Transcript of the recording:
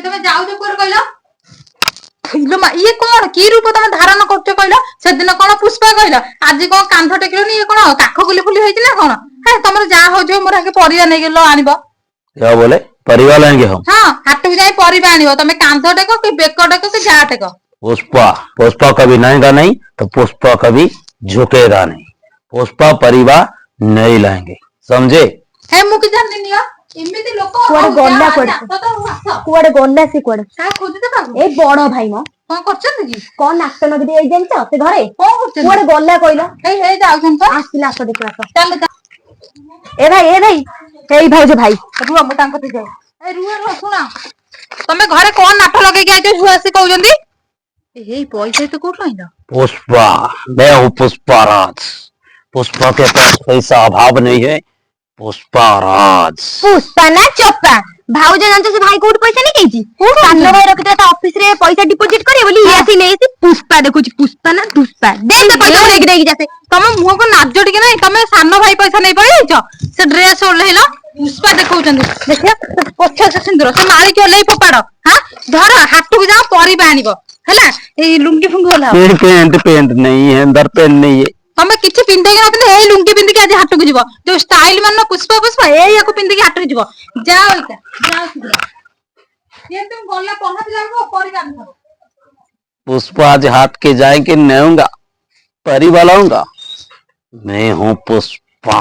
Cauchy तुम जाऊ core कहलो ये कौन की रूप तुम धारण करछ कहलो से दिन कौन पुष्पा कहलो आज कौन कांध टेकिलोनी ये कौन काख गुली फुली होइछि ना कौन है तुमर जा हो जो मोर आके परिया नै गेलो आनिबो क्या बोले परिवा लेंगे हम। हां हाट को जाई परिवा आनिबो तुम कांध टेको कि बेक टेको कि जा टेको। पुष्पा पुष्पा कभी नएगा नहीं तो पुष्पा कभी झुकेगा नहीं। पुष्पा परिवा नहीं लाएंगे समझे। हे मु कि जान नियो एमिति लोक कुआडे गल्ला कुआडे गल्ला से कुआडे का खोजते बाबू ए बड़ भाई म कोन करछन कि कोन नाटक नगदी ए जेन से घरे कोन करछन कुआडे गल्ला कहलो हे जाउछन तो आसिला आस देखला तो चल ए भाई हे भाई भाई रुआ मु तांको ते जाय ए रुआ सुना तमे घरे कोन नाटक लगे के आइतो सुआसी कहउजंदी ए पैसा तो कोठ लाइना पुष्पा मैं हूँ पुष्पाराज। पुष्पा के पास पैसा अभाव नहीं है। पुष्पाराज पुष्पा ना चोपा भाउज जानतो से भाई कोट पैसा नहीं केजी कान भाई रखते था ऑफिस रे पैसा डिपॉजिट करे बोली एसी नहीं से पुष्पा देखो पुष्पा ना पुष्पा दे दे पैसा लेके देगी जाते तमे मुह को नाजो टिके नहीं तमे सानो भाई पैसा नहीं पड़े छ से ड्रेस ओढ़लेलो पुष्पा देखौचंदी देखिया पछा से सिंदूर से मारी के ओलै पपाड़ हां धर हाथ को जा परिबा आनिबो हैला ए लुंगी फुंगी होला पेंट नहीं है अंदर पेन नहीं है। तमे किछि पिंदे के नथिले ए लुंगी पिंदी के आज हाट को जीवो जो स्टाइल मानो पुष्पा पुष्पा ए याको पिंदी के हाट को जीवो जाओ इका जाओ ये तुम गोला पहुंच जाओ परिबा आनिबो। पुष्पा आज हाथ के जाएंगे नहीं होगा परिवा लाऊंगा। मैं हूँ पुष्पा।